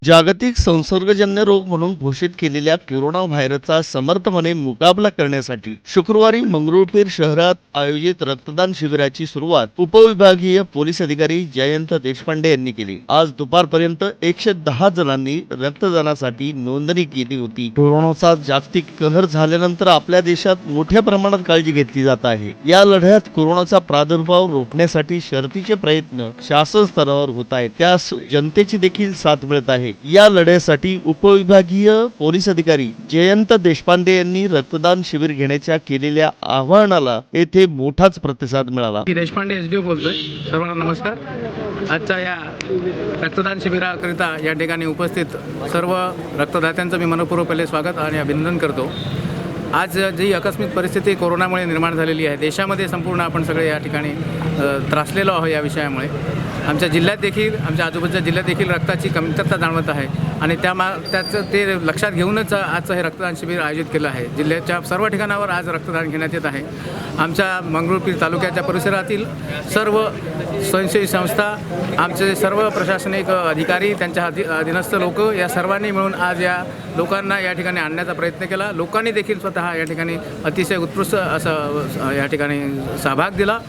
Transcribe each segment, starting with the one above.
जागतिक संसर्गजन्य रोग म्हणून घोषित केलेल्या कोरोना व्हायरसचा समर्थपणे मुकाबला करण्यासाठी शुक्रवारी मंगरुळपीर शहरात आयोजित रक्तदान शिबिराची सुरुवात उपविभागीय पोलीस अधिकारी जयंत देशपांडे यांनी केली। आज दुपारपर्यंत 110 जणांनी रक्तदानासाठी नोंदणी केली होती। कोरोनाचा जागतिक कहर झाल्यानंतर आपल्या देशात मोठ्या प्रमाणात काळजी घेतली जात आहे। या लढ्यात कोरोनाचा प्रादुर्भाव रोखण्यासाठी शर्थीचे प्रयत्न शासन स्तरावर होत आहेत, त्यास जनतेची देखील साथ मिळत आहे। या लढ्यासाठी उपविभागीय पोलीस अधिकारी जयंत देशपांडे यांनी रक्तदान शिबिर घेण्याच्या केलेल्या आवाहनाला येथे मोठाच प्रतिसाद मिळाला। देशपांडे एसडीओ बोलतोय। सर्वांना नमस्कार। आजच्या या रक्तदान शिबिराकरिता या ठिकाणी उपस्थित सर्व रक्तदात्यांचं मी मनपूर्वक स्वागत आणि अभिनंदन करतो। आज जी आकस्मिक परिस्थिती कोरोनामुळे निर्माण झालेली आहे, देशामध्ये संपूर्ण आपण सगळे या ठिकाणी त्रासलेलो आहोत। या विषयामुळे आमच्या जिल्ह्यात देखील, आमच्या आजूबाजूच्या जिल्ह्यात देखील रक्ताची कमतरता जाणवत आहे आणि त्याचं ते लक्षात घेऊनच आजचं हे रक्तदान शिबिर आयोजित केलं आहे। जिल्ह्याच्या सर्व ठिकाणावर आज रक्तदान घेण्यात येत आहे। आमच्या मंगरुळपीर तालुक्याच्या परिसरातील सर्व स्वयंसेवी संस्था, आमचे सर्व प्रशासनिक अधिकारी, त्यांच्या अधीनस्थ लोक या सर्वांनी मिळून आज या लोकांना या ठिकाणी आणण्याचा प्रयत्न केला। लोकांनी देखील स्वतः या ठिकाणी अतिशय उत्कृष्ट असं या ठिकाणी सहभाग दिला।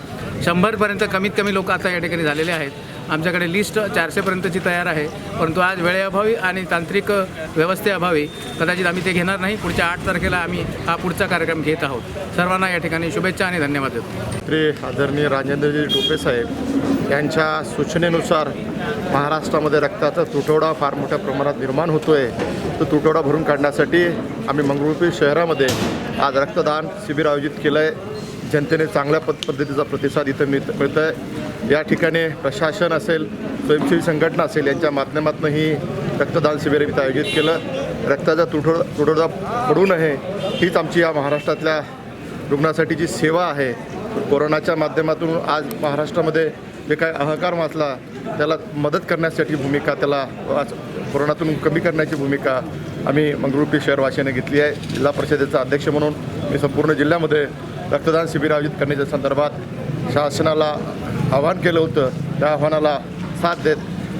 100पर्यंत कमीत कमी लोक आता या ठिकाणी झालेले आहेत। आमच्याकडे लिस्ट 400पर्यंतची तयार आहे, परंतु आज वेळेअभावी आणि तांत्रिक व्यवस्थेअभावी कदाचित आम्ही ते घेणार नाही। पुढच्या 8 तारखेला आम्ही हा पुढचा कार्यक्रम घेत आहोत। सर्वांना या ठिकाणी शुभेच्छा आणि धन्यवाद देतो। श्री आदरणीय राजेंद्रजी टोपे साहेब यांच्या सूचनेनुसार महाराष्ट्रामध्ये रक्ताचा तुटवडा फार मोठ्या प्रमाणात निर्माण होतोय। तो तुटवडा भरून काढण्यासाठी आम्ही मंगरुळपीर शहरामध्ये आज रक्तदान शिबिर आयोजित केलं आहे। जनतेने चांगल्या पद्धतीचा प्रतिसाद इथं मिळत आहे। या ठिकाणी प्रशासन असेल, स्वयंसेवी संघटना असेल, यांच्या माध्यमातून ही रक्तदान शिबिर इथं आयोजित केलं। रक्ताचा तुटवडा पडू नये हीच आमची या महाराष्ट्रातल्या रुग्णासाठीची सेवा आहे। कोरोनाच्या माध्यमातून आज महाराष्ट्रामध्ये जे काय हाहाकार माजला त्याला मदत करण्यासाठी भूमिका, त्याला कोरोनातून कमी करण्याची भूमिका आम्ही मंगरुळपीर शहरवासियांनी घेतली आहे। जिल्हा परिषदेचा अध्यक्ष म्हणून मी संपूर्ण जिल्ह्यामध्ये रक्तदान शिबिर आयोजित करण्याच्या संदर्भात शासनाला आवाहन केलं होतं। त्या आव्हानाला साथ देत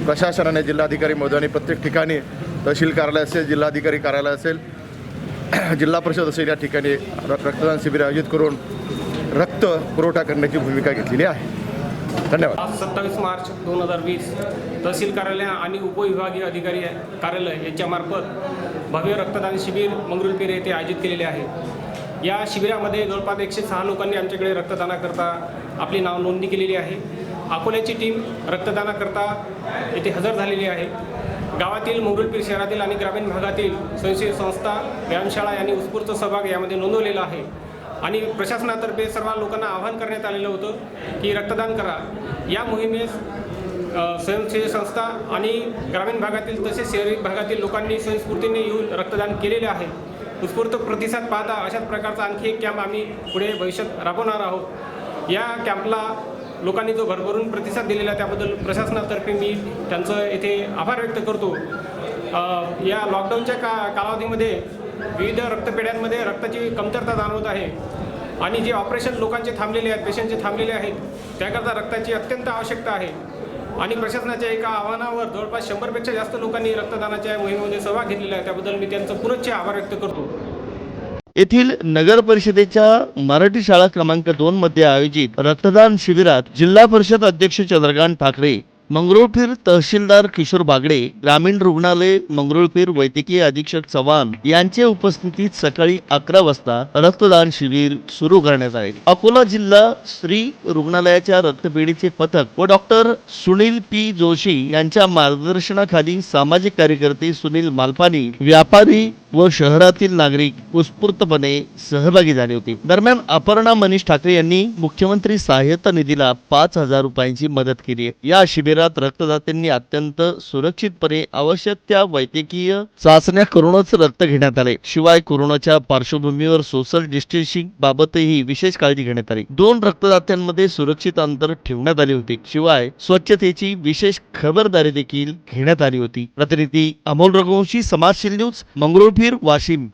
प्रशासनाने जिल्हाधिकारी महोदयांनी प्रत्येक ठिकाणी, तहसील कार्यालय असेल, जिल्हाधिकारी कार्यालय असेल, जिल्हा परिषद असेल, या ठिकाणी रक्तदान शिबिर आयोजित करून रक्त पुरवठा करण्याची भूमिका घेतलेली आहे। धन्यवाद। 27 मार्च 2020 तहसील कार्यालय आणि उपविभागीय अधिकारी कार्यालय यांच्यामार्फत भव्य रक्तदान शिबिर मंगरुळपीर येथे आयोजित केलेले आहे। या शिबिरामध्ये जवळपास 106 लोकांनी आमच्याकडे रक्तदानाकरता आपली नाव नोंदणी केलेली आहे। अकोल्याची टीम रक्तदानाकरता येथे हजर झालेली आहे। गावातील मंगरुळपीर शहरातील आणि ग्रामीण भागातील स्वयंसेवी संस्था, व्यायामशाळा यांनी उत्स्फूर्त सहभाग यामध्ये नोंदवलेला आहे आणि प्रशासनातर्फे सर्व लोकांना आवाहन करण्यात आलेलं होतं की रक्तदान करा। या मोहिमेस स्वयंसेवी संस्था आणि ग्रामीण भागातील तसेच शहरी भागातील लोकांनी स्वयंस्फूर्तीने येऊन रक्तदान केलेले आहे। उत्स्फूर्त प्रतिसाद पाहता अशाच प्रकारचा आणखी एक कॅम्प आम्ही पुढे भविष्यात राबवणार आहोत। या कॅम्पला लोकांनी जो भरभरून प्रतिसाद दिलेला आहे त्याबद्दल प्रशासनातर्फे मी त्यांचं येथे आभार व्यक्त करतो। या लॉकडाऊनच्या कालावधीमध्ये विविध रक्तपेढ्यांमध्ये रक्ताची कमतरता जाणवत आहे आणि जे ऑपरेशन लोकांचे थांबलेले आहेत, पेशंटचे थांबलेले आहेत, त्याकरता रक्ताची अत्यंत आवश्यकता आहे आणि प्रशासनाच्या एका आव्हानावर जवळपास 100पेक्षा जास्त लोकांनी रक्तदानाच्या मोहिमेमध्ये सहभाग घेतलेला आहे। त्याबद्दल मी त्यांचं पुनश्च आभार व्यक्त करतो। येथील नगर परिषदेच्या मराठी शाळा क्रमांक 2 मध्ये आयोजित रक्तदान शिबिरात जिल्हा परिषद अध्यक्ष चंद्रकांत ठाकरे, मंगरुळपीर तहसीलदार किशोर बागडे, ग्रामीण रुग्णालय मंगरुळपीर वैद्यकीय अधीक्षक चव्हाण यांच्या उपस्थितीत सकाळी 11 वाजता रक्तदान शिबिर सुरू करण्यात आले। अकोला जिल्हा स्त्री रुग्णालयाच्या रक्तपेढीचे पथक व डॉक्टर सुनील पी जोशी यांच्या मार्गदर्शनाखाली सामाजिक कार्यकर्ते सुनील मालपानी, व्यापारी व शहरातील नागरिक उत्स्फूर्तपणे सहभागी झाले होते। दरम्यान अपर्णा मनीष ठाकरे यांनी मुख्यमंत्री सहाय्यता निधीला 5,000 रुपयांची मदत केली। या शिबिरात रक्तदात्यांनी अत्यंत सुरक्षितपणे आवश्यक त्या वैद्यकीय चाचण्या करूनच रक्त घेण्यात आले। शिवाय कोरोनाच्या पार्श्वभूमीवर सोशल डिस्टन्सिंग बाबतही विशेष काळजी घेण्यात आली। 2 रक्तदात्यांमध्ये सुरक्षित अंतर ठेवण्यात आले होते। शिवाय स्वच्छतेची विशेष खबरदारी देखील घेण्यात आली होती। प्रतिनिधी अमोल रघुवंशी, समाजशील न्यूज, मंगरुळपीर, वाशिम।